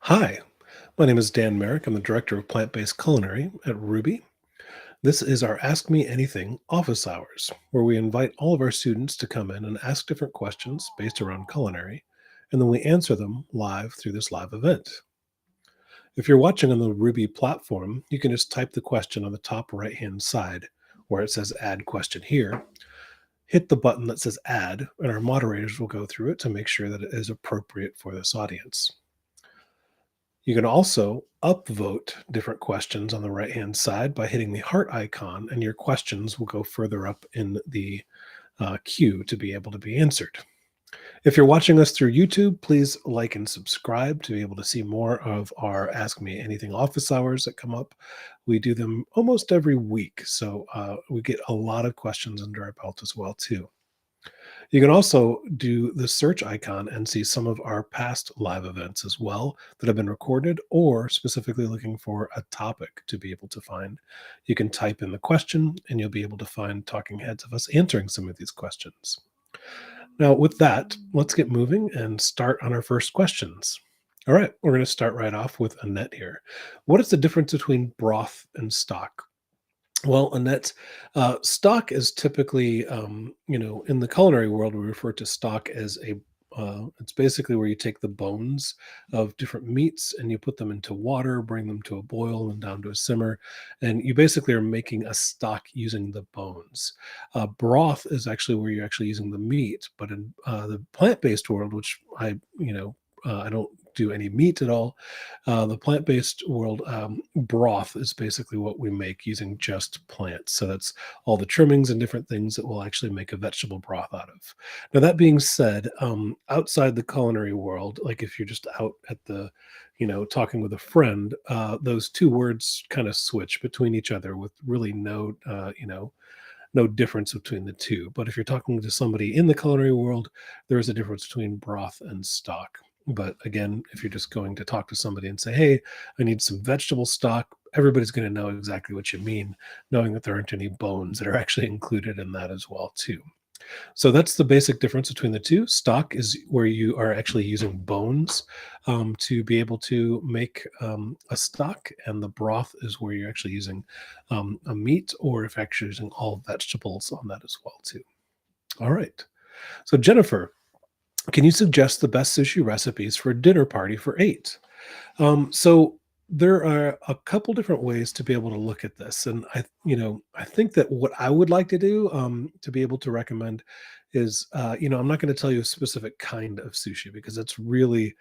Hi, my name is Dan Merrick. I'm the Director of Plant-Based Culinary at Rouxbe. This is our Ask Me Anything office hours, where we invite all of our students to come in and ask different questions based around culinary, and then we answer them live through this live event. If you're watching on the Ruby platform, you can just type the question on the top right-hand side where it says Add Question Here. Hit the button that says Add, and our moderators will go through it to make sure that it is appropriate for this audience. You can also upvote different questions on the right-hand side by hitting the heart icon, and your questions will go further up in the queue to be able to be answered. If you're watching us through YouTube, please like and subscribe to be able to see more of our Ask Me Anything office hours that come up. We do them almost every week, so we get a lot of questions under our belt as well too. You can also do the search icon and see some of our past live events as well that have been recorded or specifically looking for a topic to be able to find. You can type in the question and you'll be able to find talking heads of us answering some of these questions. Now, with that, let's get moving and start on our first questions. All right, we're going to start right off with Annette here. What is the difference between broth and stock? Well, Annette, stock is typically, in the culinary world, we refer to stock as it's basically where you take the bones of different meats and you put them into water, bring them to a boil and down to a simmer, and you basically are making a stock using the bones. Broth is actually where you're actually using the meat, but in the plant-based world, which I don't do any meat at all. The plant-based world, broth is basically what we make using just plants. So that's all the trimmings and different things that we'll actually make a vegetable broth out of. Now, that being said, outside the culinary world, like if you're just out at talking with a friend, those two words kind of switch between each other with really no difference between the two. But if you're talking to somebody in the culinary world, there is a difference between broth and stock. But again, if you're just going to talk to somebody and say, hey, I need some vegetable stock, everybody's going to know exactly what you mean, knowing that there aren't any bones that are actually included in that as well, too. So that's the basic difference between the two. Stock is where you are actually using bones to be able to make a stock, and the broth is where you're actually using a meat, or if actually using all vegetables on that as well too. All right. So Jennifer, can you suggest the best sushi recipes for a dinner party for eight? So there are a couple different ways to be able to look at this, and I think that what I would like to do to be able to recommend is, I'm not going to tell you a specific kind of sushi because it's really,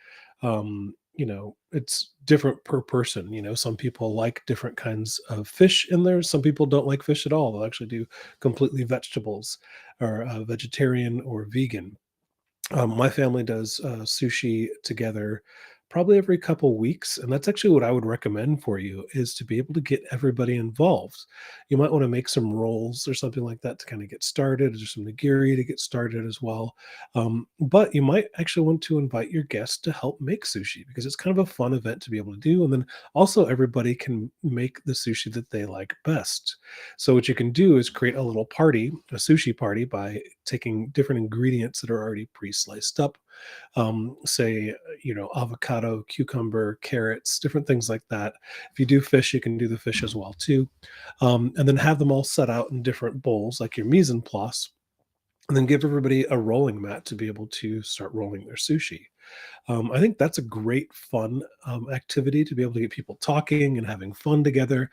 it's different per person. Some people like different kinds of fish in there. Some people don't like fish at all. They'll actually do completely vegetables or vegetarian or vegan. My family does sushi together probably every couple weeks, and that's actually what I would recommend for you is to be able to get everybody involved. You might want to make some rolls or something like that to kind of get started, or some nigiri to get started as well. But you might actually want to invite your guests to help make sushi because it's kind of a fun event to be able to do, and then also everybody can make the sushi that they like best. So what you can do is create a little party, a sushi party, by taking different ingredients that are already pre-sliced up, say, avocado, cucumber, carrots, different things like that. If you do fish, you can do the fish as well too, and then have them all set out in different bowls, like your mise en place, and then give everybody a rolling mat to be able to start rolling their sushi. I think that's a great fun activity to be able to get people talking and having fun together.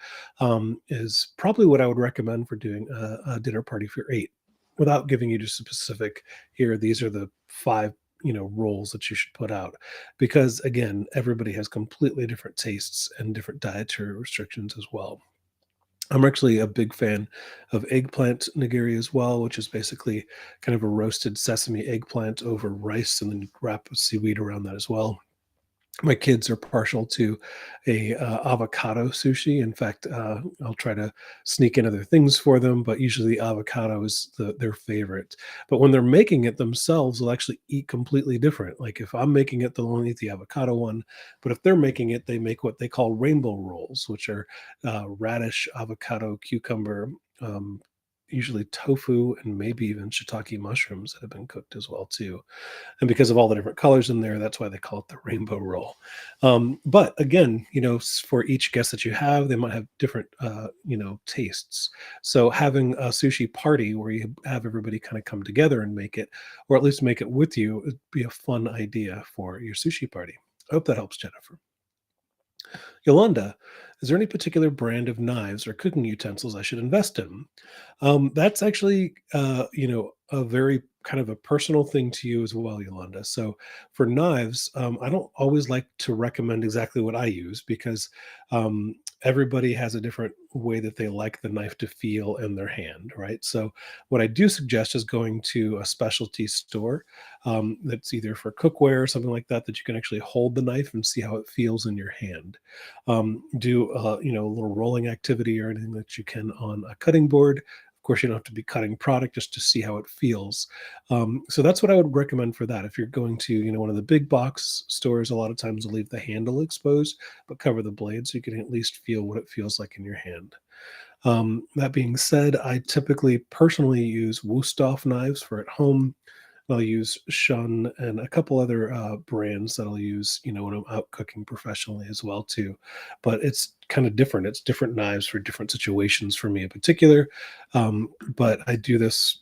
Is probably what I would recommend for doing a dinner party for eight, without giving you just a specific here. These are the five roles that you should put out, because again, everybody has completely different tastes and different dietary restrictions as well. I'm actually a big fan of eggplant nigiri as well, which is basically kind of a roasted sesame eggplant over rice, and then you wrap seaweed around that as well. My kids are partial to a avocado sushi. In fact, I'll try to sneak in other things for them, but usually avocado is their favorite. But when they're making it themselves, they'll actually eat completely different. Like if I'm making it, they'll only eat the avocado one. But if they're making it, they make what they call rainbow rolls, which are radish, avocado, cucumber, um, usually tofu and maybe even shiitake mushrooms that have been cooked as well too. And because of all the different colors in there, that's why they call it the rainbow roll. But again, for each guest that you have, they might have different, tastes. So having a sushi party where you have everybody kind of come together and make it, or at least make it with you, would be a fun idea for your sushi party. I hope that helps, Jennifer. Yolanda, is there any particular brand of knives or cooking utensils I should invest in? That's actually, a very kind of a personal thing to you as well, Yolanda. So for knives, I don't always like to recommend exactly what I use because everybody has a different way that they like the knife to feel in their hand, right? So what I do suggest is going to a specialty store that's either for cookware or something like that, that you can actually hold the knife and see how it feels in your hand. Do a little rolling activity or anything that you can on a cutting board. Of course, you don't have to be cutting product just to see how it feels. So that's what I would recommend for that. If you're going to, one of the big box stores, a lot of times they'll leave the handle exposed, but cover the blade so you can at least feel what it feels like in your hand. That being said, I typically personally use Wusthof knives for at home. I'll use Shun and a couple other brands that I'll use, when I'm out cooking professionally as well too. But it's kind of different. It's different knives for different situations for me in particular. But I do this,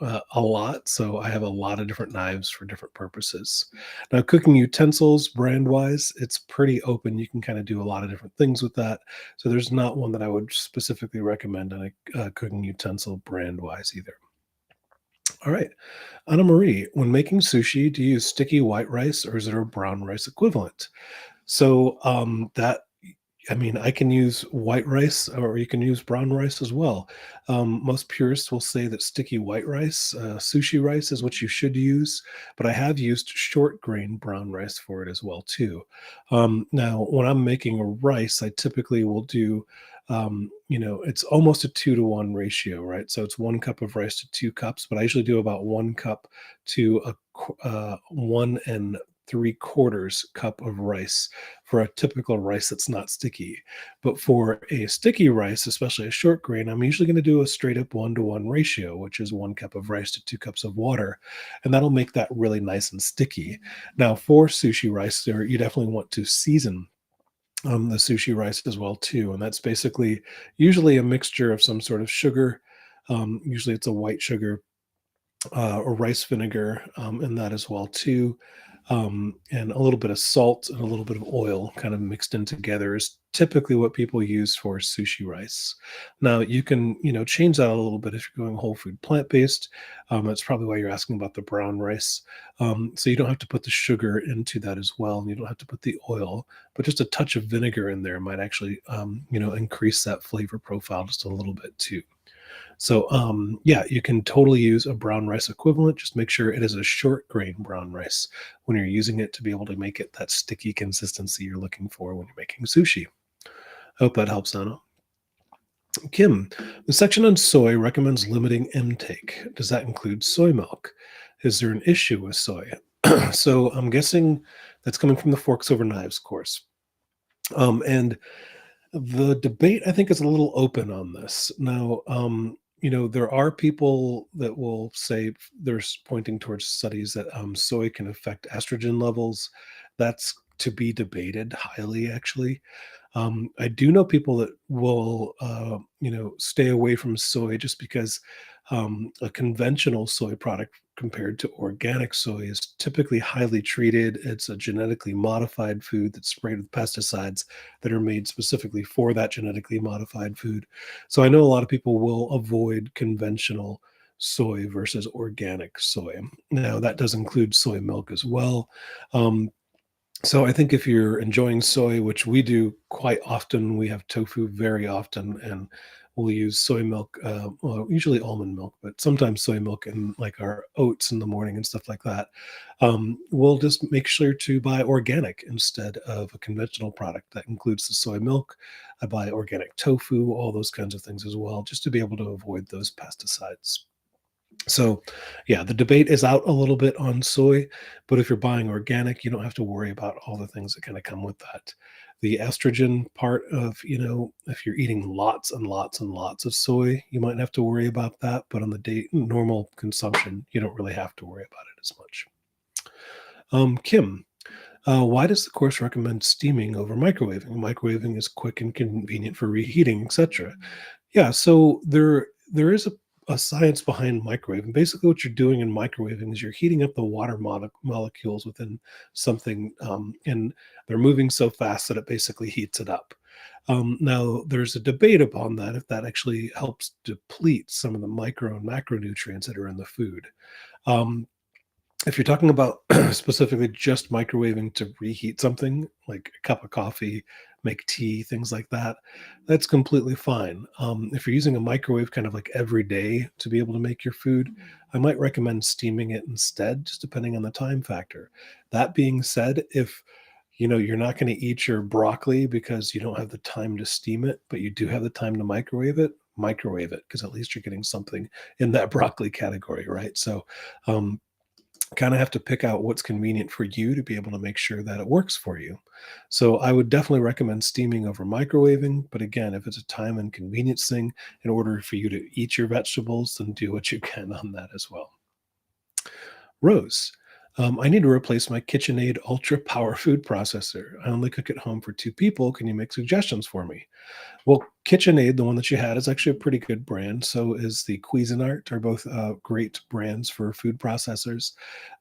a lot, so I have a lot of different knives for different purposes. Now, cooking utensils, brand wise, it's pretty open. You can kind of do a lot of different things with that. So there's not one that I would specifically recommend on a cooking utensil brand wise either. All right. Anna Marie, when making sushi, do you use sticky white rice or is it a brown rice equivalent? So that I mean, I can use white rice or you can use brown rice as well. Most purists will say that sticky white rice, sushi rice, is what you should use, but I have used short grain brown rice for it as well too. Now, when I'm making a rice, I typically will do, it's almost a 2-to-1 ratio, right? So it's 1 cup of rice to 2 cups, but I usually do about 1 cup to 1 and 3/4 cup of rice for a typical rice that's not sticky. But for a sticky rice, especially a short grain, I'm usually going to do a straight up 1-to-1 ratio, which is 1 cup of rice to 2 cups of water. And that'll make that really nice and sticky. Now, for sushi rice, there you definitely want to season the sushi rice as well too, and that's basically usually a mixture of some sort of sugar. Usually, it's a white sugar or rice vinegar in that as well too, and a little bit of salt and a little bit of oil kind of mixed in together is typically what people use for sushi rice. Now you can change that a little bit if you're going whole food plant based. That's probably why you're asking about the brown rice. So you don't have to put the sugar into that as well, and you don't have to put the oil, but just a touch of vinegar in there might actually increase that flavor profile just a little bit too. So, yeah, you can totally use a brown rice equivalent. Just make sure it is a short grain brown rice when you're using it to be able to make it that sticky consistency you're looking for when you're making sushi. I hope that helps, Anna. Kim, the section on soy recommends limiting intake. Does that include soy milk? Is there an issue with soy? So I'm guessing that's coming from the Forks Over Knives course. And the debate, I think, is a little open on this. Now, there are people that will say there's pointing towards studies that soy can affect estrogen levels. That's to be debated highly, actually. I do know people that will, stay away from soy just because a conventional soy product compared to organic soy is typically highly treated. It's a genetically modified food that's sprayed with pesticides that are made specifically for that genetically modified food. So I know a lot of people will avoid conventional soy versus organic soy. Now, that does include soy milk as well. Um, so I think if you're enjoying soy, which we do quite often, we have tofu very often, and we'll use soy milk, well, usually almond milk, but sometimes soy milk in like our oats in the morning and stuff like that. We'll just make sure to buy organic instead of a conventional product that includes the soy milk. I buy organic tofu, all those kinds of things as well, just to be able to avoid those pesticides. So, yeah, the debate is out a little bit on soy, but if you're buying organic, you don't have to worry about all the things that kind of come with that. The estrogen part of, if you're eating lots and lots and lots of soy, you might have to worry about that. But on the normal consumption, you don't really have to worry about it as much. Kim, why does the course recommend steaming over microwaving? Microwaving is quick and convenient for reheating, etc. Yeah, so there is a science behind microwaving. Basically, what you're doing in microwaving is you're heating up the water molecules within something, and they're moving so fast that it basically heats it up. Now, there's a debate upon that if that actually helps deplete some of the micro and macronutrients that are in the food. Um, if you're talking about specifically just microwaving to reheat something, like a cup of coffee, make tea, things like that, that's completely fine. If you're using a microwave kind of like every day to be able to make your food, I might recommend steaming it instead, just depending on the time factor. That being said, if you're not going to eat your broccoli because you don't have the time to steam it, but you do have the time to microwave it because at least you're getting something in that broccoli category, right? So, um, kind of have to pick out what's convenient for you to be able to make sure that it works for you. So I would definitely recommend steaming over microwaving. But again, if it's a time and convenience thing, in order for you to eat your vegetables, then do what you can on that as well. Rose, I need to replace my KitchenAid Ultra Power Food Processor. I only cook at home for two people. Can you make suggestions for me? Well, KitchenAid, the one that you had, is actually a pretty good brand. So is the Cuisinart, are both great brands for food processors.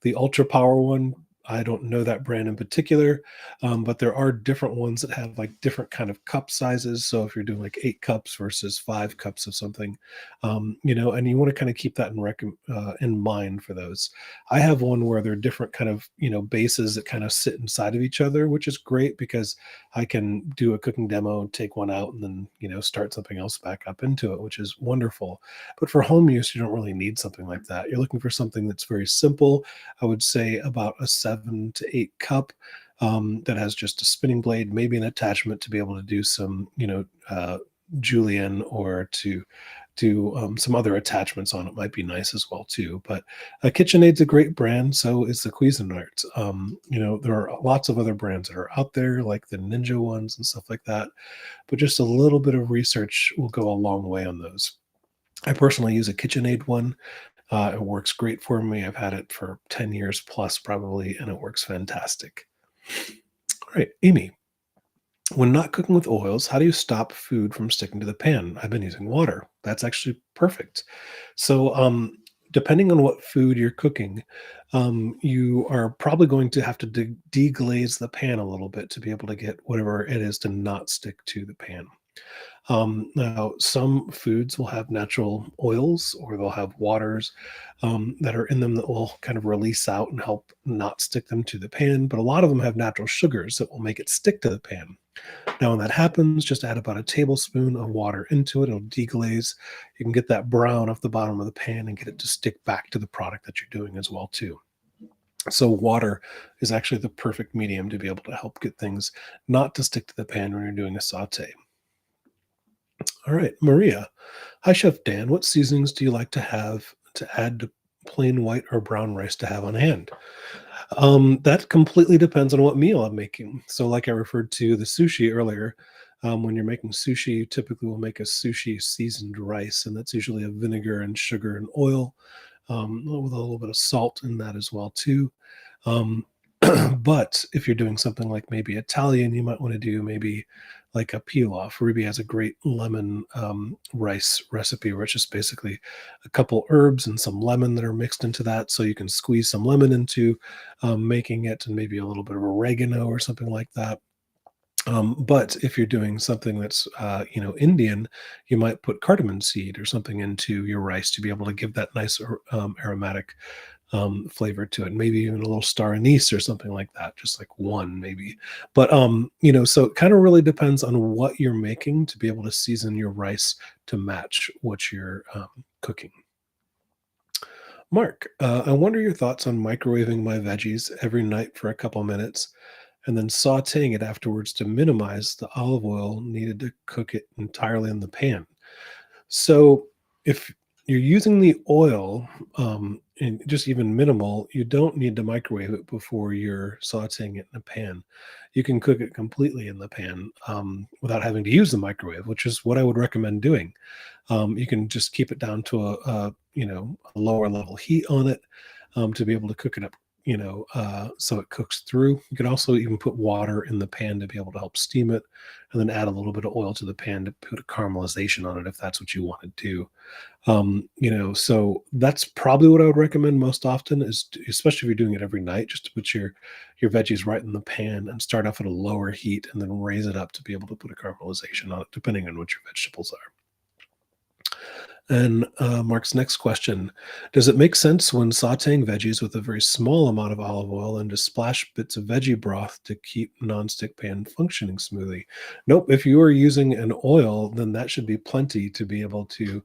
The Ultra Power one, I don't know that brand in particular, but there are different ones that have like different kind of cup sizes. So if you're doing like 8 cups versus 5 cups of something, and you want to kind of keep that in mind for those. I have one where there are different kind of bases that kind of sit inside of each other, which is great because I can do a cooking demo, take one out, and then start something else back up into it, which is wonderful. But for home use, you don't really need something like that. You're looking for something that's very simple. I would say about a 7 to 8 cup. That has just a spinning blade, maybe an attachment to be able to do some, julienne, or to do some other attachments on it might be nice as well too. But KitchenAid's a great brand, so is the Cuisinart. There are lots of other brands that are out there, like the Ninja ones and stuff like that. But just a little bit of research will go a long way on those. I personally use a KitchenAid one. It works great for me. I've had it for 10 years plus probably, and it works fantastic. All right, Amy, when not cooking with oils, how do you stop food from sticking to the pan? I've been using water. That's actually perfect. So, depending on what food you're cooking, you are probably going to have to deglaze the pan a little bit to be able to get whatever it is to not stick to the pan. Now, some foods will have natural oils or they'll have waters that are in them that will kind of release out and help not stick them to the pan. But a lot of them have natural sugars that will make it stick to the pan. Now, when that happens, just add about a tablespoon of water into it. It'll deglaze. You can get that brown off the bottom of the pan and get it to stick back to the product that you're doing as well, too. So water is actually the perfect medium to be able to help get things not to stick to the pan when you're doing a saute. All right, Maria. Hi, Chef Dan. What seasonings do you like to add to plain white or brown rice to have on hand? That completely depends on what meal I'm making. So, like I referred to the sushi earlier, when you're making sushi, you typically will make a sushi seasoned rice, and that's usually a vinegar and sugar and oil, with a little bit of salt in that as well too. Um, but if you're doing something like maybe Italian, you might want to do maybe like a pilaf. Ruby has a great lemon rice recipe where it's just basically a couple herbs and some lemon that are mixed into that. So you can squeeze some lemon into making it, and maybe a little bit of oregano or something like that. But if you're doing something that's, Indian, you might put cardamom seed or something into your rice to be able to give that nice aromatic flavor to it. Maybe even a little star anise or something like that, just like one maybe. But so it kind of really depends on what you're making to be able to season your rice to match what you're cooking. Mark, I wonder your thoughts on microwaving my veggies every night for a couple minutes and then sauteing it afterwards to minimize the olive oil needed to cook it entirely in the pan. So if you're using the oil, and just even minimal, you don't need to microwave it before you're sautéing it in a pan. You can cook it completely in the pan, without having to use the microwave, which is what I would recommend doing. You can just keep it down to a lower level heat on it, to be able to cook it up, so it cooks through. You could also even put water in the pan to be able to help steam it, and then add a little bit of oil to the pan to put a caramelization on it if that's what you want to do. So that's probably what I would recommend most often is especially if you're doing it every night, just to put your veggies right in the pan and start off at a lower heat and then raise it up to be able to put a caramelization on it, depending on what your vegetables are. And Mark's next question: does it make sense when sautéing veggies with a very small amount of olive oil and to splash bits of veggie broth to keep nonstick pan functioning smoothly? Nope. If you are using an oil, then that should be plenty to be able to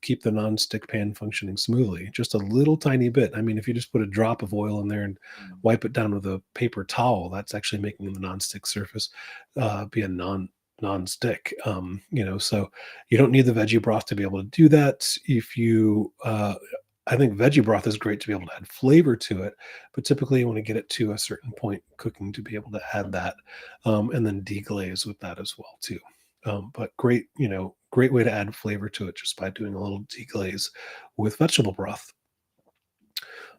keep the nonstick pan functioning smoothly. Just a little tiny bit. I mean, if you just put a drop of oil in there and Mm. wipe it down with a paper towel, that's actually making the nonstick surface be a non-stick. So you don't need the veggie broth to be able to do that. If you, I think veggie broth is great to be able to add flavor to it, but typically you want to get it to a certain point cooking to be able to add that, and then deglaze with that as well too. But great, great way to add flavor to it just by doing a little deglaze with vegetable broth.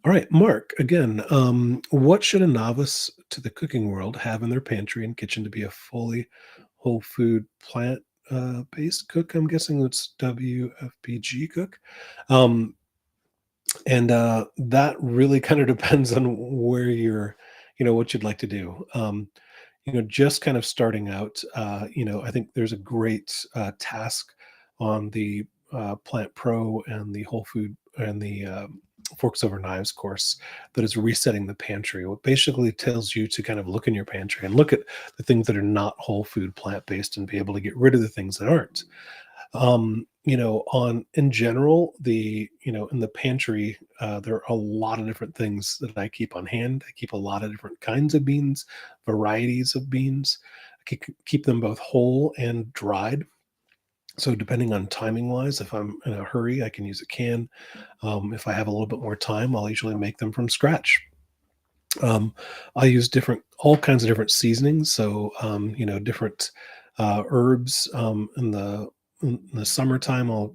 All right, Mark, again, what should a novice to the cooking world have in their pantry and kitchen to be a fully whole food plant based cook? I'm guessing it's WFPG cook. Um, and that really kind of depends on where you're, what you'd like to do. Just kind of starting out, I think there's a great task on the Plant Pro and the Whole Food and the Forks Over Knives course that is resetting the pantry. What basically tells you to kind of look in your pantry and look at the things that are not whole food plant based and be able to get rid of the things that aren't. On in general, in the pantry, there are a lot of different things that I keep on hand. I keep a lot of different kinds of beans, varieties of beans. I keep them both whole and dried. So depending on timing wise, if I'm in a hurry, I can use a can. If I have a little bit more time, I'll usually make them from scratch. Um, I use all kinds of different seasonings. So, different herbs. In the summertime, I'll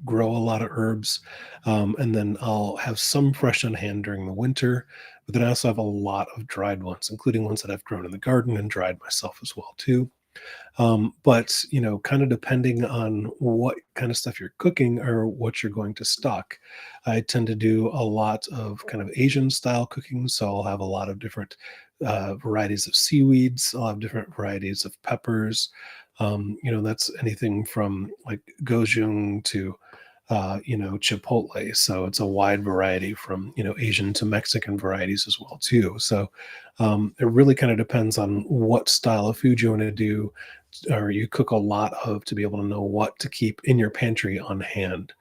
grow a lot of herbs, and then I'll have some fresh on hand during the winter. But then I also have a lot of dried ones, including ones that I've grown in the garden and dried myself as well too. But kind of depending on what kind of stuff you're cooking or what you're going to stock, I tend to do a lot of kind of Asian style cooking. So I'll have a lot of different varieties of seaweeds. I'll have different varieties of peppers. That's anything from like gochujang to chipotle. So it's a wide variety from Asian to Mexican varieties as well too. So it really kind of depends on what style of food you want to do, or you cook a lot of, to be able to know what to keep in your pantry on hand.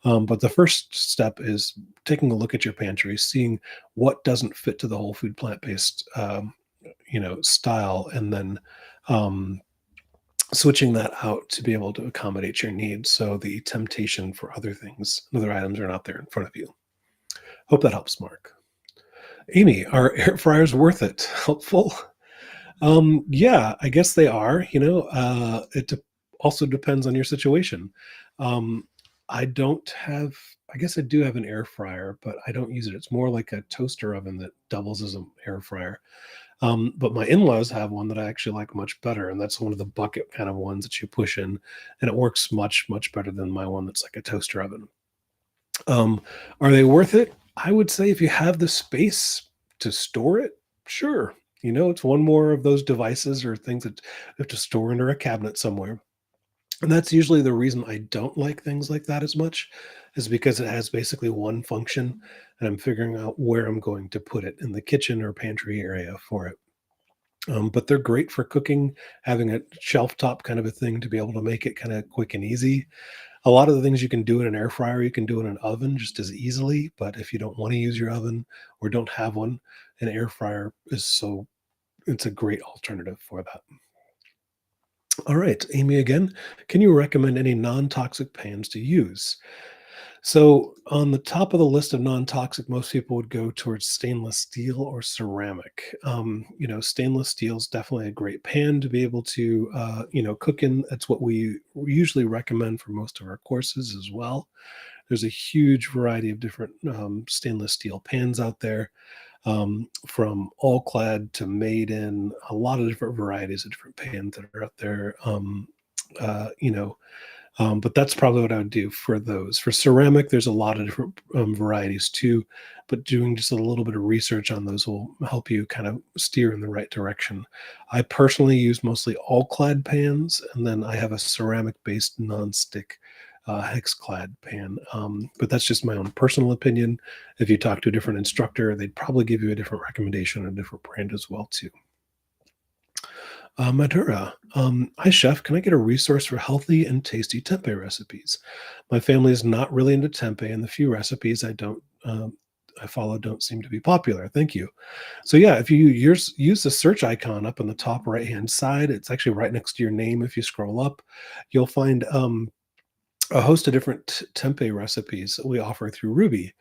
But the first step is taking a look at your pantry, seeing what doesn't fit to the whole food plant based style, and then um, switching that out to be able to accommodate your needs. So the temptation for other things, other items are not there in front of you. Hope that helps, Mark. Amy, are air fryers worth it? Helpful? Yeah, I guess they are. Also depends on your situation. Um, I don't have, I guess I do have an air fryer, but I don't use it. It's more like a toaster oven that doubles as an air fryer. But my in-laws have one that I actually like much better, and that's one of the bucket kind of ones that you push in, and it works much, much better than my one that's like a toaster oven. Um, are they worth it? I would say if you have the space to store it, sure. It's one more of those devices or things that you have to store under a cabinet somewhere. And that's usually the reason I don't like things like that as much, is because it has basically one function, and I'm figuring out where I'm going to put it in the kitchen or pantry area for it. But they're great for cooking, having a shelf top kind of a thing to be able to make it kind of quick and easy. A lot of the things you can do in an air fryer, you can do in an oven just as easily. But if you don't want to use your oven or don't have one, an air fryer it's a great alternative for that. All right, Amy again. Can you recommend any non toxic pans to use? So, on the top of the list of non toxic, most people would go towards stainless steel or ceramic. Stainless steel is definitely a great pan to be able to, cook in. That's what we usually recommend for most of our courses as well. There's a huge variety of different stainless steel pans out there, from all clad to made in, a lot of different varieties of different pans that are out there. Uh, you know, but that's probably what I would do for those. For ceramic, there's a lot of different varieties too, but doing just a little bit of research on those will help you kind of steer in the right direction. I personally use mostly all clad pans, and then I have a ceramic based non-stick hex clad pan. But that's just my own personal opinion. If you talk to a different instructor, they'd probably give you a different recommendation, a different brand as well too. Madura. Hi, chef. Can I get a resource for healthy and tasty tempeh recipes? My family is not really into tempeh, and the few recipes I follow don't seem to be popular. Thank you. So yeah, if you use the search icon up in the top right hand side, it's actually right next to your name. If you scroll up, you'll find a host of different tempeh recipes that we offer through Ruby.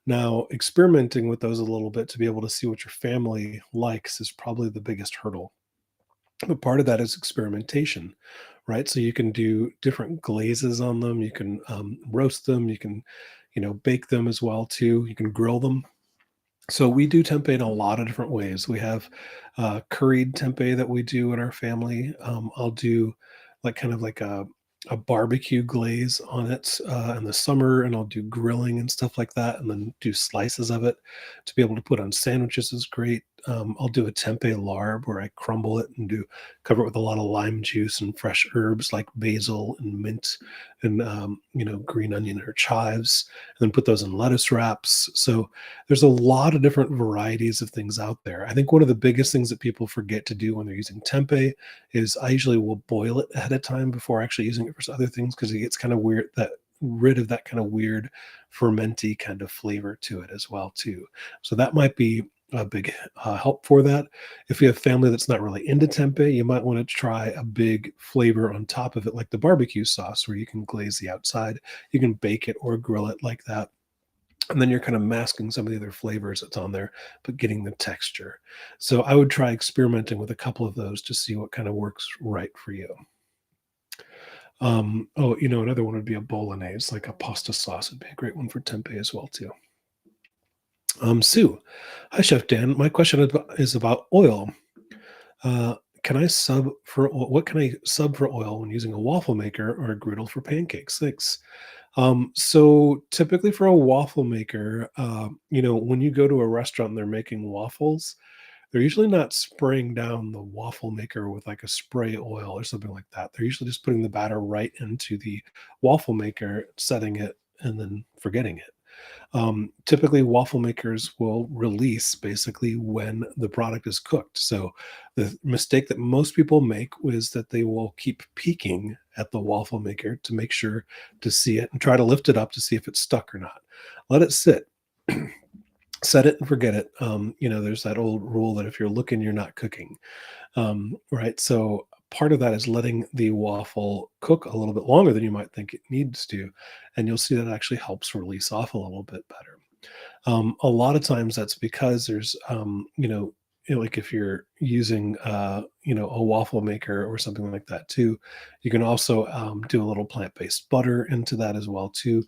Now, experimenting with those a little bit to be able to see what your family likes is probably the biggest hurdle, but part of that is experimentation, right? So you can do different glazes on them. You can roast them. You can, bake them as well too. You can grill them. So we do tempeh in a lot of different ways. We have curried tempeh that we do in our family. I'll do like kind of like a barbecue glaze on it in the summer, and I'll do grilling and stuff like that, and then do slices of it to be able to put on sandwiches is great. I'll do a tempeh larb where I crumble it and do cover it with a lot of lime juice and fresh herbs like basil and mint and green onion or chives, and then put those in lettuce wraps. So there's a lot of different varieties of things out there. I think one of the biggest things that people forget to do when they're using tempeh is I usually will boil it ahead of time before actually using it for other things, because it gets kind of weird, that rid of that kind of weird fermenty kind of flavor to it as well too. So that might be a big help for that. If you have family that's not really into tempeh, you might want to try a big flavor on top of it, like the barbecue sauce, where you can glaze the outside, you can bake it or grill it like that, and then you're kind of masking some of the other flavors that's on there, but getting the texture. So I would try experimenting with a couple of those to see what kind of works right for you. Another one would be a bolognese, like a pasta sauce would be a great one for tempeh as well too. Sue, hi Chef Dan. My question is about oil. Uh, can I sub for what can I sub for oil when using a waffle maker or a griddle for pancakes? Thanks. So typically for a waffle maker, when you go to a restaurant and they're making waffles, they're usually not spraying down the waffle maker with like a spray oil or something like that. They're usually just putting the batter right into the waffle maker, setting it, and then forgetting it. Typically, waffle makers will release basically when the product is cooked. So the mistake that most people make is that they will keep peeking at the waffle maker to make sure to see it and try to lift it up to see if it's stuck or not. Let it sit. Set it and forget it. There's that old rule that if you're looking, you're not cooking. Right. So part of that is letting the waffle cook a little bit longer than you might think it needs to. And you'll see that actually helps release off a little bit better. A lot of times that's because there's, like if you're using, a waffle maker or something like that too, you can also do a little plant-based butter into that as well too.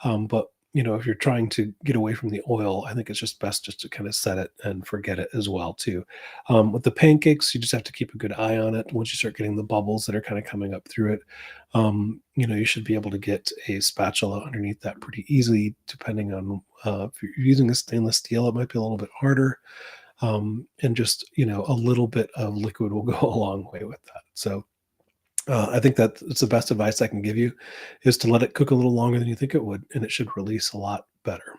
But if you're trying to get away from the oil, I think it's just best just to kind of set it and forget it as well too. With the pancakes, you just have to keep a good eye on it. Once you start getting the bubbles that are kind of coming up through it, you should be able to get a spatula underneath that pretty easily, depending on if you're using a stainless steel, it might be a little bit harder. And just, a little bit of liquid will go a long way with that. So I think that it's the best advice I can give you, is to let it cook a little longer than you think it would, and it should release a lot better.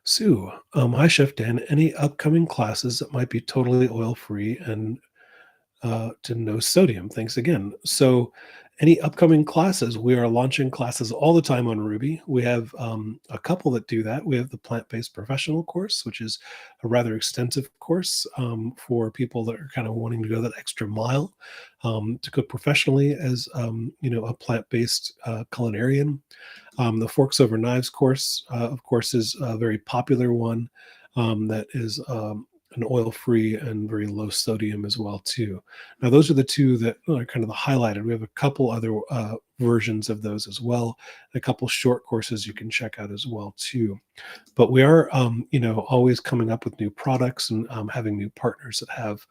Sue, hi Chef Dan. Any upcoming classes that might be totally oil free and to no sodium? Thanks again. So Any upcoming classes? We are launching classes all the time on Ruby. We have a couple that do that. We have the plant-based professional course, which is a rather extensive course for people that are kind of wanting to go that extra mile to cook professionally as a plant-based culinarian. The Forks Over Knives course, of course, is a very popular one that is an oil-free and very low sodium as well too. Now, those are the two that are kind of the highlighted. We have a couple other versions of those as well, a couple short courses you can check out as well too. But we are, always coming up with new products and having new partners that have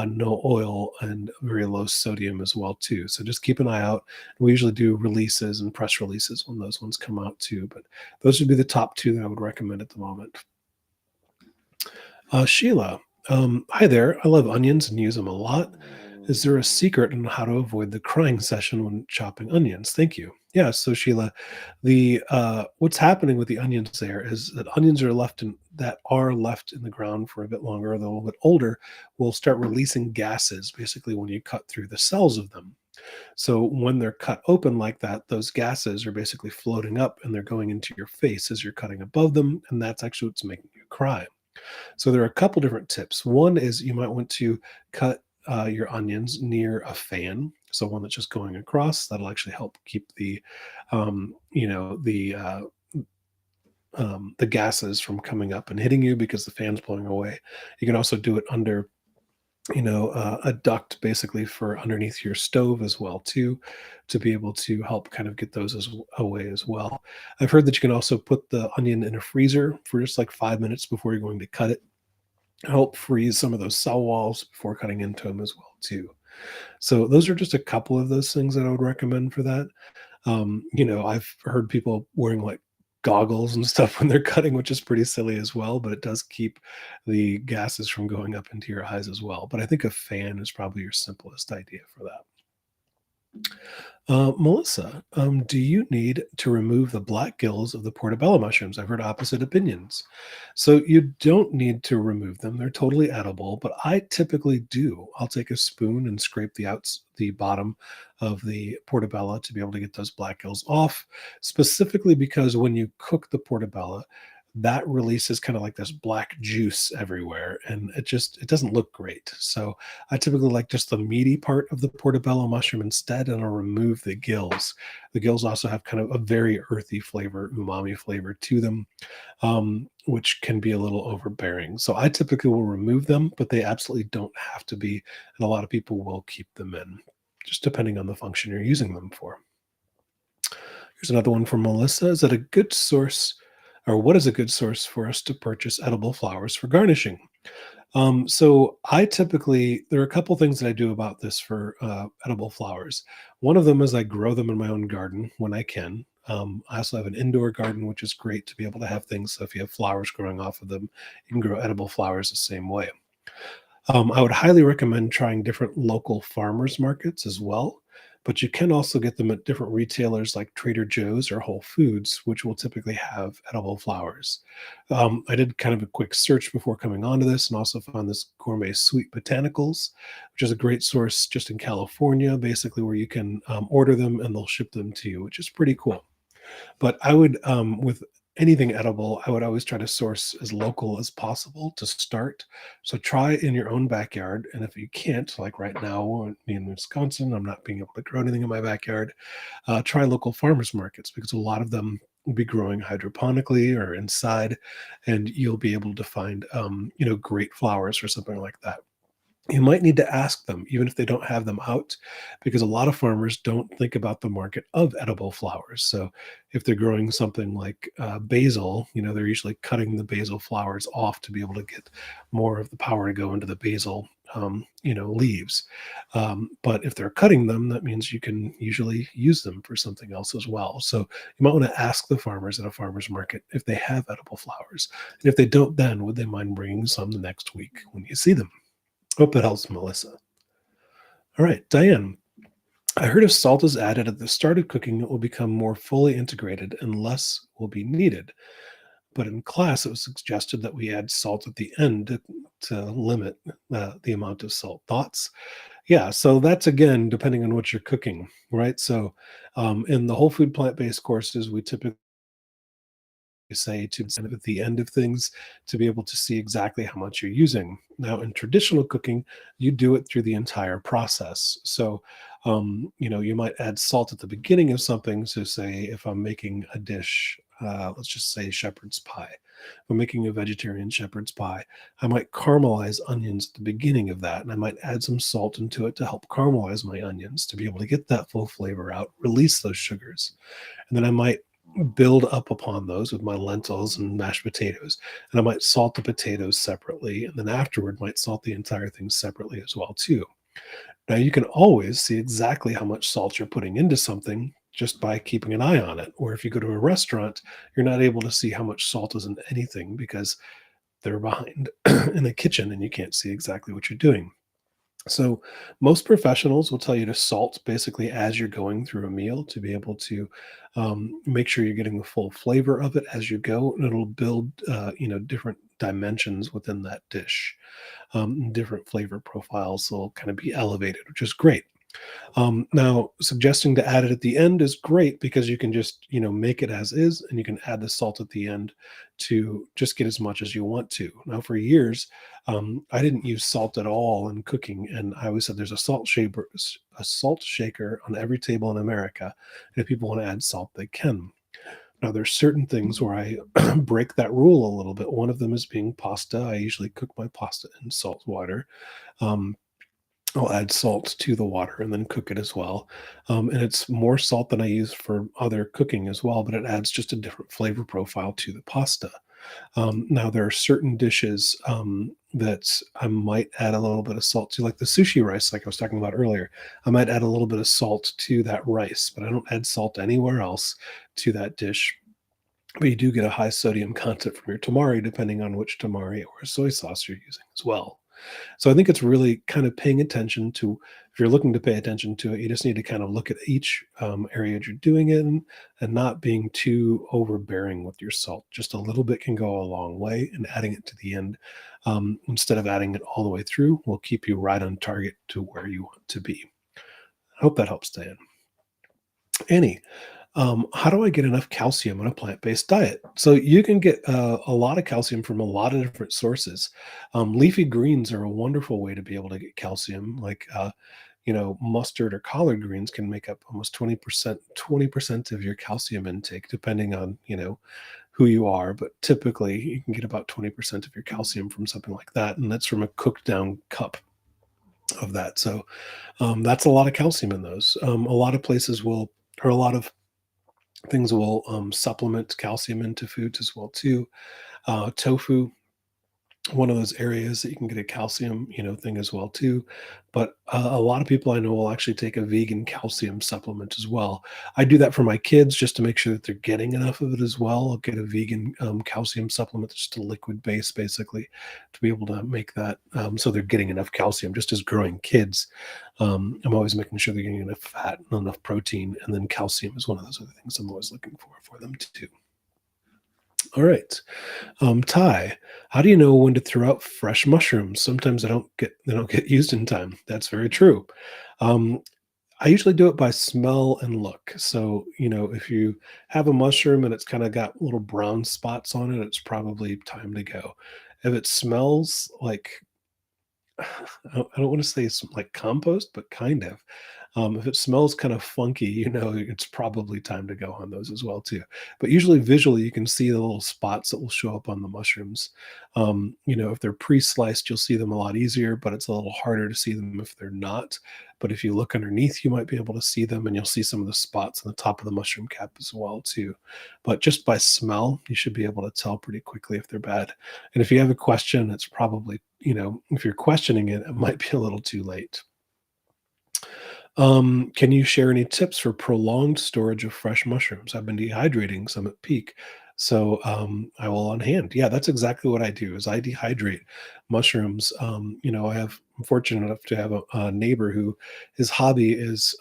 no oil and very low sodium as well too. So just keep an eye out. We usually do releases and press releases when those ones come out too. But those would be the top two that I would recommend at the moment. Sheila, hi there. I love onions and use them a lot. Is there a secret on how to avoid the crying session when chopping onions? Thank you. Yeah, so Sheila, the what's happening with the onions there is that onions are left in the ground for a bit longer, or they're a little bit older, will start releasing gases basically when you cut through the cells of them. So when they're cut open like that, those gases are basically floating up and they're going into your face as you're cutting above them, and that's actually what's making you cry. So there are a couple different tips. One is you might want to cut your onions near a fan. So one that's just going across, that'll actually help keep um, you know, the uh, the gases from coming up and hitting you because the fan's blowing away. You can also do it under a duct basically for underneath your stove as well too, to be able to help kind of get those away as well. I've heard that you can also put the onion in a freezer for just like 5 minutes before you're going to cut it, help freeze some of those cell walls before cutting into them as well too. So those are just a couple of those things that I would recommend for that. I've heard people wearing like goggles and stuff when they're cutting, which is pretty silly as well, but it does keep the gases from going up into your eyes as well. But I think a fan is probably your simplest idea for that. Melissa, do you need to remove the black gills of the portobello mushrooms? I've heard opposite opinions. So you don't need to remove them; they're totally edible. But I typically do. I'll take a spoon and scrape the bottom of the portobello to be able to get those black gills off. Specifically because when you cook the portobello, that releases kind of like this black juice everywhere, and it doesn't look great. So I typically like just the meaty part of the portobello mushroom instead, and I'll remove the gills. The gills also have kind of a very earthy flavor, umami flavor to them, which can be a little overbearing. So I typically will remove them, but they absolutely don't have to be. And a lot of people will keep them in, just depending on the function you're using them for. Here's another one from Melissa. Is that a good source, or what is a good source for us to purchase edible flowers for garnishing? So I typically, there are a couple things that I do about this for edible flowers. One of them is I grow them in my own garden when I can. I also have an indoor garden, which is great to be able to have things. So if you have flowers growing off of them, you can grow edible flowers the same way. I would highly recommend trying different local farmers markets as well, but you can also get them at different retailers like Trader Joe's or Whole Foods, which will typically have edible flowers. I did kind of a quick search before coming onto this and also found this Gourmet Sweet Botanicals, which is a great source just in California, basically where you can order them and they'll ship them to you, which is pretty cool. But I would, with anything edible, I would always try to source as local as possible to start. So try in your own backyard. And if you can't, like right now, me in Wisconsin, I'm not being able to grow anything in my backyard. Try local farmers markets because a lot of them will be growing hydroponically or inside, and you'll be able to find, great flowers or something like that. You might need to ask them, even if they don't have them out, because a lot of farmers don't think about the market of edible flowers. So if they're growing something like basil, they're usually cutting the basil flowers off to be able to get more of the power to go into the basil, leaves. But if they're cutting them, that means you can usually use them for something else as well. So you might want to ask the farmers at a farmer's market if they have edible flowers. And if they don't, then would they mind bringing some the next week when you see them? Hope it helps, Melissa. All right, Diane. I heard if salt is added at the start of cooking, it will become more fully integrated and less will be needed. But in class, it was suggested that we add salt at the end to limit the amount of salt. Thoughts? Yeah, so that's again depending on what you're cooking, right? So, in the whole food plant-based courses, we typically say to kind of at the end of things to be able to see exactly how much you're using. Now, in traditional cooking, you do it through the entire process. So, you might add salt at the beginning of something. So, say if I'm making a dish, let's just say shepherd's pie. If I'm making a vegetarian shepherd's pie, I might caramelize onions at the beginning of that, and I might add some salt into it to help caramelize my onions to be able to get that full flavor out, release those sugars. And then I might build up upon those with my lentils and mashed potatoes. And I might salt the potatoes separately, and then afterward might salt the entire thing separately as well too. Now you can always see exactly how much salt you're putting into something just by keeping an eye on it. Or if you go to a restaurant, you're not able to see how much salt is in anything because they're behind in the kitchen and you can't see exactly what you're doing. So, most professionals will tell you to salt basically as you're going through a meal to be able to make sure you're getting the full flavor of it as you go, and it'll build, different dimensions within that dish. Different flavor profiles will kind of be elevated, which is great. Now, suggesting to add it at the end is great because you can just, make it as is, and you can add the salt at the end to just get as much as you want to. Now, for years, I didn't use salt at all in cooking, and I always said there's a salt shaker on every table in America, and if people want to add salt, they can. Now, there's certain things where I break that rule a little bit. One of them is being pasta. I usually cook my pasta in salt water. Um, I'll add salt to the water and then cook it as well. And it's more salt than I use for other cooking as well, but it adds just a different flavor profile to the pasta. Now, there are certain dishes that I might add a little bit of salt to, like the sushi rice, like I was talking about earlier. I might add a little bit of salt to that rice, but I don't add salt anywhere else to that dish. But you do get a high sodium content from your tamari, depending on which tamari or soy sauce you're using as well. So I think it's really kind of paying attention to, if you're looking to pay attention to it, you just need to kind of look at each area that you're doing it in and not being too overbearing with your salt. Just a little bit can go a long way, and adding it to the end instead of adding it all the way through will keep you right on target to where you want to be. I hope that helps, Diane. Annie, how do I get enough calcium on a plant-based diet? So you can get a lot of calcium from a lot of different sources. Leafy greens are a wonderful way to be able to get calcium. Like mustard or collard greens can make up almost 20% of your calcium intake, depending on who you are. But typically, you can get about 20% of your calcium from something like that, and that's from a cooked down cup of that. So that's a lot of calcium in those. A lot of places will, or a lot of things will supplement calcium into foods as well too. Tofu, one of those areas that you can get a calcium, thing as well too. But a lot of people I know will actually take a vegan calcium supplement as well. I do that for my kids just to make sure that they're getting enough of it as well. I'll get a vegan calcium supplement, just a liquid base basically, to be able to make that so they're getting enough calcium. Just as growing kids, I'm always making sure they're getting enough fat and enough protein, and then calcium is one of those other things I'm always looking for them too. All right. Ty, how do you know when to throw out fresh mushrooms? Sometimes they don't get used in time. That's very true. Um, I usually do it by smell and look. So, if you have a mushroom and it's kind of got little brown spots on it, it's probably time to go. If it smells like I don't want to say it's like compost, but kind of. If it smells kind of funky, it's probably time to go on those as well too. But usually visually, you can see the little spots that will show up on the mushrooms. If they're pre-sliced, you'll see them a lot easier, but it's a little harder to see them if they're not. But if you look underneath, you might be able to see them, and you'll see some of the spots on the top of the mushroom cap as well too. But just by smell, you should be able to tell pretty quickly if they're bad. And if you have a question, it's probably, if you're questioning it, it might be a little too late. Can you share any tips for prolonged storage of fresh mushrooms? I've been dehydrating some at peak, so I will on hand. Yeah, that's exactly what I do. Is I dehydrate mushrooms. I'm fortunate enough to have a neighbor who his hobby is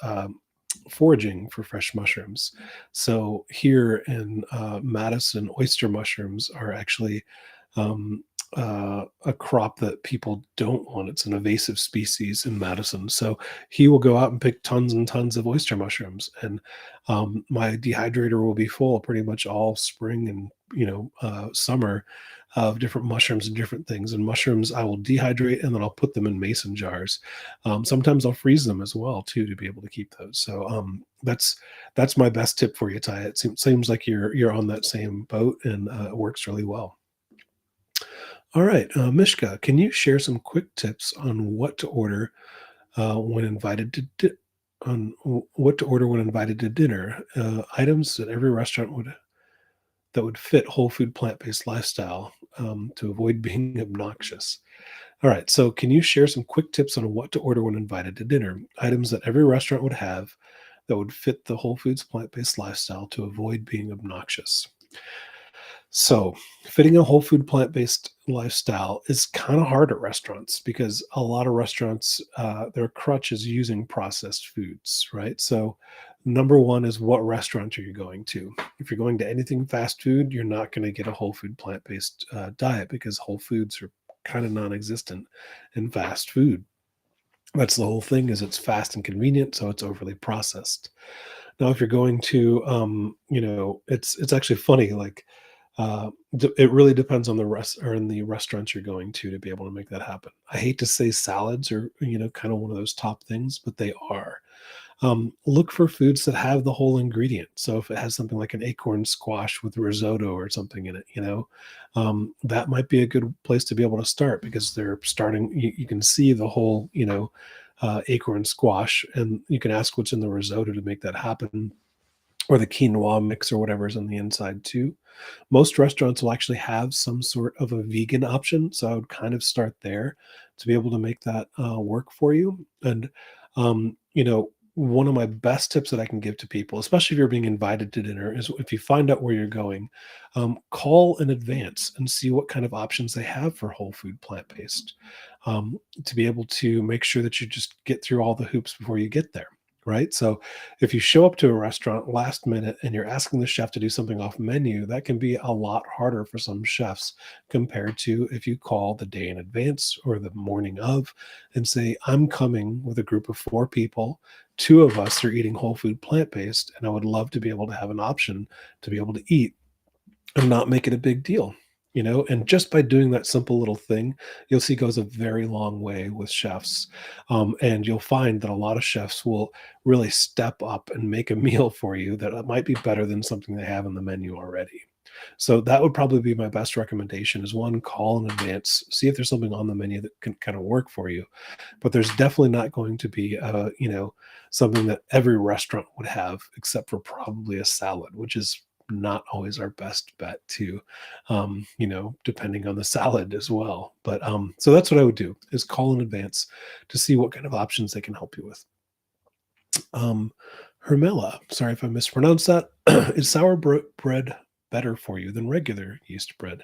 foraging for fresh mushrooms. So here in Madison, oyster mushrooms are actually um, a crop that people don't want. It's an invasive species in Madison, so he will go out and pick tons and tons of oyster mushrooms, and my dehydrator will be full pretty much all spring and summer of different mushrooms and different things. And mushrooms I will dehydrate and then I'll put them in mason jars. Sometimes I'll freeze them as well too to be able to keep those. So that's my best tip for you, Ty. It seems like you're on that same boat, and it works really well. All right, Mishka, can you share some quick tips on what to order when invited to what to order when invited to dinner? Items that every restaurant would fit whole food plant based lifestyle to avoid being obnoxious. All right, so can you share some quick tips on what to order when invited to dinner? Items that every restaurant would have that would fit the whole foods plant based lifestyle to avoid being obnoxious. So, fitting a whole food plant based lifestyle is kind of hard at restaurants because a lot of restaurants, their crutch is using processed foods, right? So, number one is what restaurant are you going to? If you're going to anything fast food, you're not going to get a whole food plant based diet because whole foods are kind of non existent in fast food. That's the whole thing is it's fast and convenient, so it's overly processed. Now, if you're going to, it's actually funny. Like, it really depends on the rest or in the restaurants you're going to be able to make that happen. I hate to say salads are kind of one of those top things, but they are. Look for foods that have the whole ingredient. So if it has something like an acorn squash with risotto or something in it, that might be a good place to be able to start because they're starting. You can see the whole, acorn squash, and you can ask what's in the risotto to make that happen, or the quinoa mix or whatever's on the inside too. Most restaurants will actually have some sort of a vegan option, so I would kind of start there to be able to make that work for you. And one of my best tips that I can give to people, especially if you're being invited to dinner, is if you find out where you're going, call in advance and see what kind of options they have for whole food plant based, to be able to make sure that you just get through all the hoops before you get there. Right. So if you show up to a restaurant last minute and you're asking the chef to do something off menu, that can be a lot harder for some chefs compared to if you call the day in advance or the morning of and say, I'm coming with a group of 4 people. 2 of us are eating whole food plant based, and I would love to be able to have an option to be able to eat and not make it a big deal. And just by doing that simple little thing, you'll see goes a very long way with chefs. And you'll find that a lot of chefs will really step up and make a meal for you that might be better than something they have on the menu already. So that would probably be my best recommendation is one, call in advance, see if there's something on the menu that can kind of work for you. But there's definitely not going to be something that every restaurant would have except for probably a salad, which is not always our best bet too, depending on the salad as well. But so that's what I would do is call in advance to see what kind of options they can help you with. Hermela, sorry if I mispronounced that. Is bread better for you than regular yeast bread?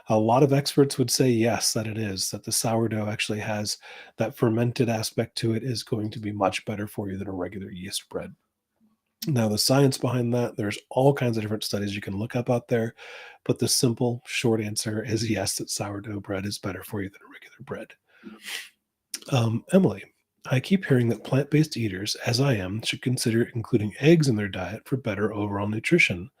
A lot of experts would say yes, that it is, that the sourdough actually has that fermented aspect to it is going to be much better for you than a regular yeast bread. Now, the science behind that, there's all kinds of different studies you can look up out there, but the simple, short answer is yes, that sourdough bread is better for you than a regular bread. Emily, I keep hearing that plant based eaters, as I am, should consider including eggs in their diet for better overall nutrition.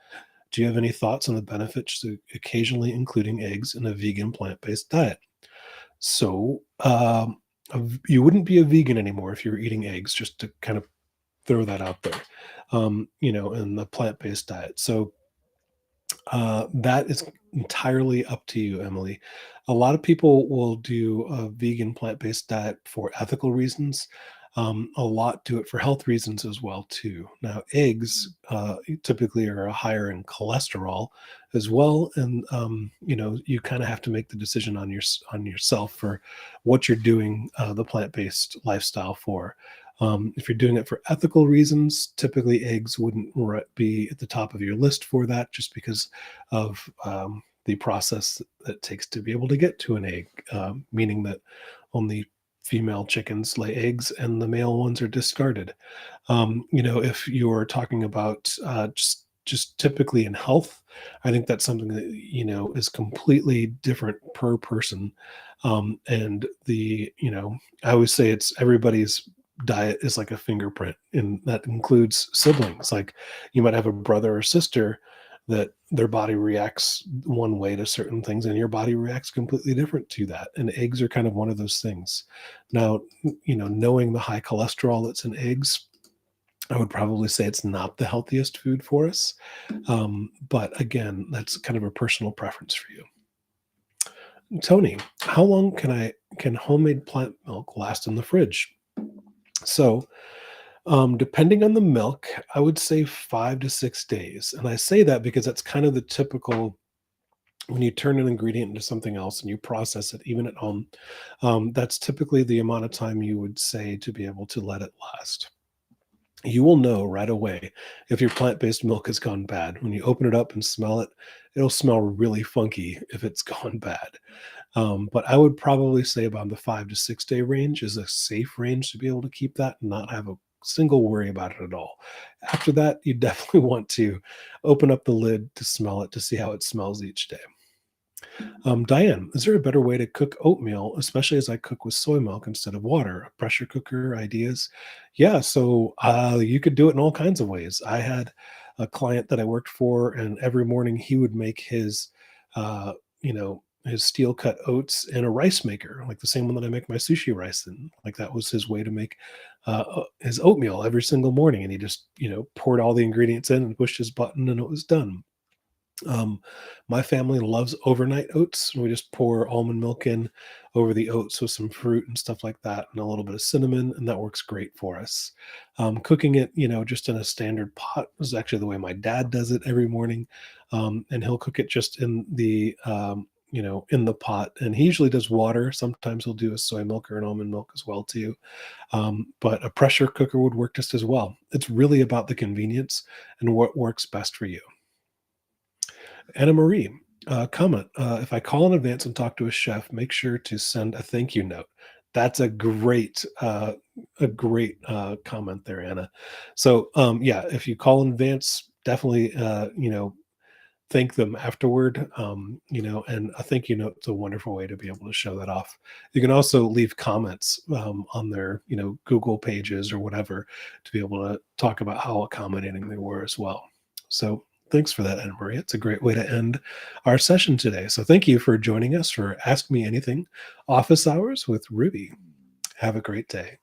Do you have any thoughts on the benefits to occasionally including eggs in a vegan plant based diet? So, you wouldn't be a vegan anymore if you were eating eggs, just to kind of throw that out there, in the plant based diet. So, that is entirely up to you, Emily. A lot of people will do a vegan plant-based diet for ethical reasons. A lot do it for health reasons as well too. Now, eggs typically are higher in cholesterol as well, and you kind of have to make the decision on yourself for what you're doing the plant-based lifestyle for. If you're doing it for ethical reasons, typically eggs wouldn't be at the top of your list for that, just because of the process that it takes to be able to get to an egg, meaning that only female chickens lay eggs and the male ones are discarded. If you're talking about just typically in health, I think that's something that, is completely different per person. And I always say it's everybody's diet is like a fingerprint, and that includes siblings. Like, you might have a brother or sister that their body reacts one way to certain things, and your body reacts completely different to that. And eggs are kind of one of those things. Now, knowing the high cholesterol that's in eggs, I would probably say it's not the healthiest food for us. But again, that's kind of a personal preference for you. Tony, how long can homemade plant milk last in the fridge? So, depending on the milk, I would say 5 to 6 days. And I say that because that's kind of the typical when you turn an ingredient into something else and you process it, even at home. That's typically the amount of time you would say to be able to let it last. You will know right away if your plant-based milk has gone bad. When you open it up and smell it, it'll smell really funky if it's gone bad. But I would probably say about the 5 to 6 day range is a safe range to be able to keep that and not have a single worry about it at all. After that, you definitely want to open up the lid to smell it to see how it smells each day. Diane, is there a better way to cook oatmeal, especially as I cook with soy milk instead of water? A pressure cooker, ideas? Yeah, so you could do it in all kinds of ways. I had a client that I worked for, and every morning he would make his steel cut oats in a rice maker, like the same one that I make my sushi rice in. Like, that was his way to make his oatmeal every single morning. And he just, poured all the ingredients in and pushed his button, and it was done. Um, my family loves overnight oats. We just pour almond milk in over the oats with some fruit and stuff like that, and a little bit of cinnamon, and that works great for us. Cooking it, just in a standard pot is actually the way my dad does it every morning, and he'll cook it just in the pot. And he usually does water. Sometimes he'll do a soy milk or an almond milk as well too. But a pressure cooker would work just as well. It's really about the convenience and what works best for you. Anna Marie, comment, if I call in advance and talk to a chef, make sure to send a thank you note. That's a great comment there, Anna. So, yeah, if you call in advance, definitely, thank them afterward. And a thank you note is a wonderful way to be able to show that off. You can also leave comments on their, Google pages or whatever, to be able to talk about how accommodating they were as well. So thanks for that, Anna Marie. It's a great way to end our session today. So thank you for joining us for Ask Me Anything Office Hours with Ruby. Have a great day.